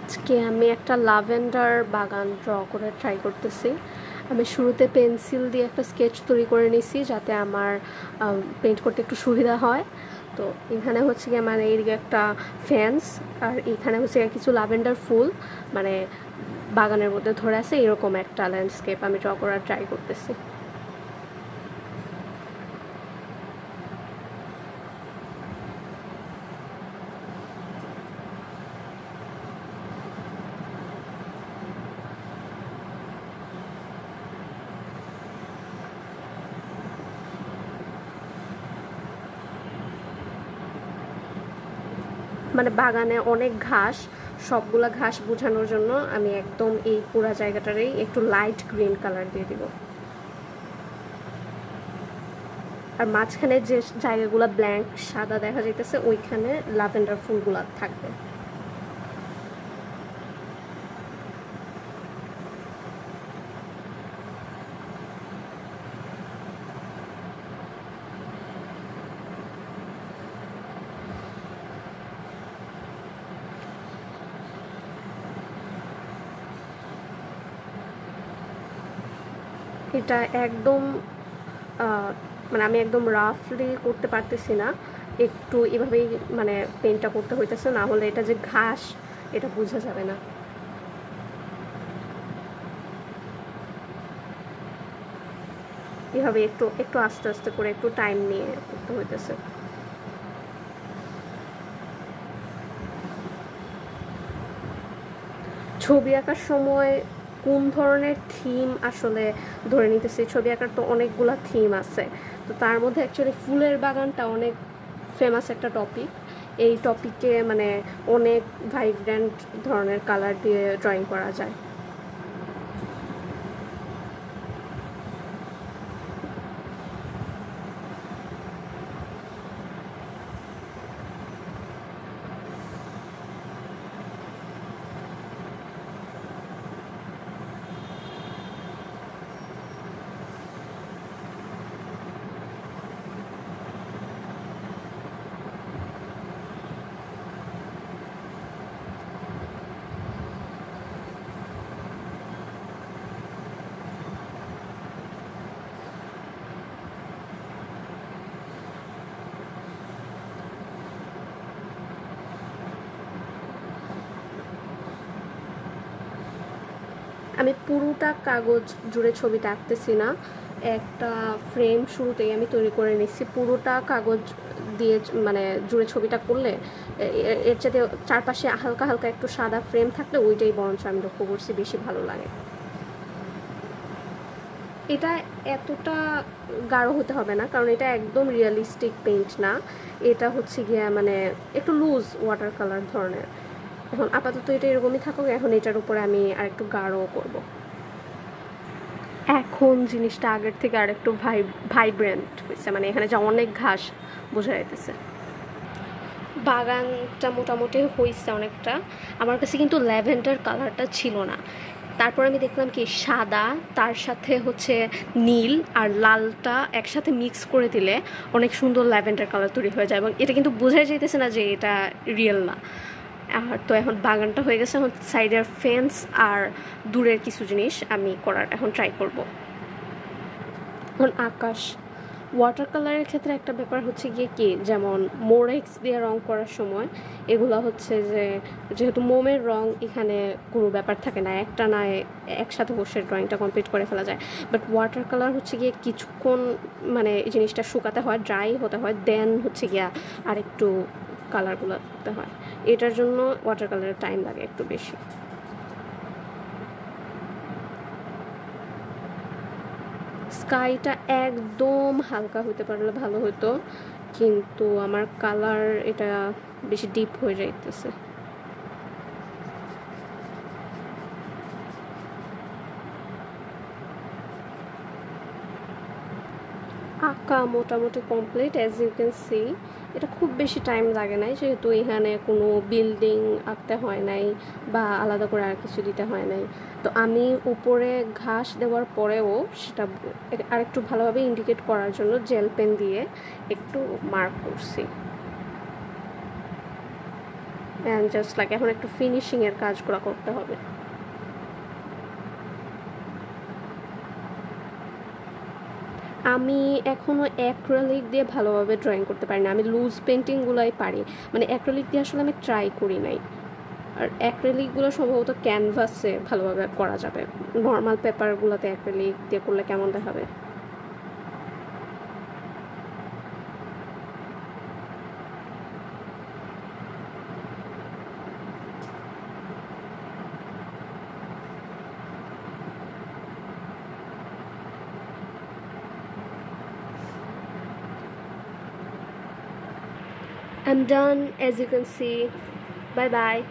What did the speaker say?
আজকে আমি একটা ল্যাভেন্ডার বাগান ড্র করে ট্রাই করতেছি। আমি শুরুতে পেন্সিল দিয়ে একটা স্কেচ তৈরি করে নিছি যাতে আমার পেইন্ট করতে একটু সুবিধা হয়। তো এখানে হচ্ছে গিয়ে মানে এইদিকে একটা ফেন্স, আর এখানে হচ্ছে গিয়ে কিছু ল্যাভেন্ডার ফুল মানে বাগানের মধ্যে ধরে আছে, এরকম একটা ল্যান্ডস্কেপ আমি ড্র করার ট্রাই করতেছি। মানে বাগানে অনেক ঘাস, সবগুলা ঘাস বোঝানোর জন্য আমি একদম এই পুরা জায়গাটারেই একটু লাইট গ্রিন কালার দিয়ে দিব। আর মাঝখানে যে জায়গাগুলো ব্ল্যাঙ্ক সাদা দেখা যাইতেছে ওইখানে ল্যাভেন্ডার ফুলগুলা থাকবে। এটা একদম মানে আমি একদম রাফলি করতে পারতেছি না, একটু এভাবেই মানে পেন্টটা করতে হইতেছে, না হলে এটা যে ঘাস এটা বোঝা যাবে না। এভাবে একটু একটু আস্তে আস্তে করে একটু টাইম নিয়ে করতে হইতেছে। ছবি আঁকার সময় কোন ধরনের থিম আসলে ধরে নিতেছি, ছবি আঁকার তো অনেকগুলা থিম আছে, তো তার মধ্যে অ্যাকচুয়ালি ফুলের বাগানটা অনেক ফেমাস একটা টপিক। এই টপিকে মানে অনেক ভাইব্রেন্ট ধরনের কালার দিয়ে ড্রয়িং করা যায়। আমি পুরোটা কাগজ জুড়ে ছবিটা আঁকতেছি না, একটা ফ্রেম শুরুতেই আমি তৈরি করে নিচ্ছি। পুরোটা কাগজ দিয়ে মানে জুড়ে ছবিটা করলে এর সাথে চারপাশে হালকা হালকা একটু সাদা ফ্রেম থাকলে ওইটাই বরঞ্চ আমি লক্ষ্য করছি বেশি ভালো লাগে। এটা এতটা গাঢ় হতে হবে না, কারণ এটা একদম রিয়েলিস্টিক পেইন্ট না, এটা হচ্ছে গিয়া মানে একটু লুজ ওয়াটার কালার ধরনের। এখন আপাতত এটা এরকমই থাকুক, এখন এটার উপরে আমি আর একটু গাঢ় করব। এখন জিনিসটা আগের থেকে আর একটু ভাইব্রেন্ট হয়েছে, মানে এখানে যে অনেক ঘাস বোঝা যাইতেছে। বাগানটা মোটামুটি হয়েছে অনেকটা। আমার কাছে কিন্তু ল্যাভেন্ডার কালারটা ছিল না, তারপর আমি দেখলাম কি সাদা তার সাথে হচ্ছে নীল আর লালটা একসাথে মিক্স করে দিলে অনেক সুন্দর ল্যাভেন্ডার কালার তৈরি হয়ে যায়, এবং এটা কিন্তু বোঝাই যাইতেছে না যে এটা রিয়েল না। আর তো এখন বাগানটা হয়ে গেছে, এখন সাইডের ফেন্স আর দূরের কিছু জিনিস আমি করার এখন ট্রাই করব। এখন আকাশ, ওয়াটার কালারের ক্ষেত্রে একটা ব্যাপার হচ্ছে গিয়ে কি, যেমন মোরেক্স দিয়ে রং করার সময় এগুলো হচ্ছে যে যেহেতু মোমের রং এখানে কোনো ব্যাপার থাকে না, একটা না একসাথে বসে ড্রয়িংটা কমপ্লিট করে ফেলা যায়। বাট ওয়াটার কালার হচ্ছে গিয়ে কিছুক্ষণ মানে এই জিনিসটা শুকাতে হয়, ড্রাই হতে হয়, দেন হচ্ছে গিয়া আর একটু কালারগুলো করতে হয়। এটার জন্য ওয়াটার কালারের টাইম লাগে একটু বেশি। স্কাইটা একদম হালকা হতে পারলে ভালো হতো, কিন্তু আমার কালার এটা বেশি ডিপ হয়ে যাইতেছে। আঁকা মোটামুটি complete, as you can see. এটা খুব বেশি টাইম লাগে নাই, যেহেতু এখানে কোনো বিল্ডিং আঁকতে হয় নাই বা আলাদা করে আর কিছু দিতে হয় নাই। তো আমি উপরে ঘাস দেওয়ার পরেও সেটা আরেকটু ভালোভাবে ইন্ডিকেট করার জন্য জেল পেন দিয়ে একটু মার্ক করছি। অ্যান্ড জাস্ট লাইক এখন একটু ফিনিশিংয়ের কাজগুলো করতে হবে। আমি এখনও অ্যাক্রিলিক দিয়ে ভালোভাবে ড্রয়িং করতে পারি না, আমি লুজ পেন্টিংগুলোই পারি, মানে অ্যাক্রিলিক দিয়ে আসলে আমি ট্রাই করি নাই। আর অ্যাক্রিলিকগুলো সম্ভবত ক্যানভাসে ভালোভাবে করা যাবে, নর্মাল পেপারগুলোতে অ্যাক্রিলিক দিয়ে করলে কেমন দেখাবে। I'm done, as you can see. Bye bye.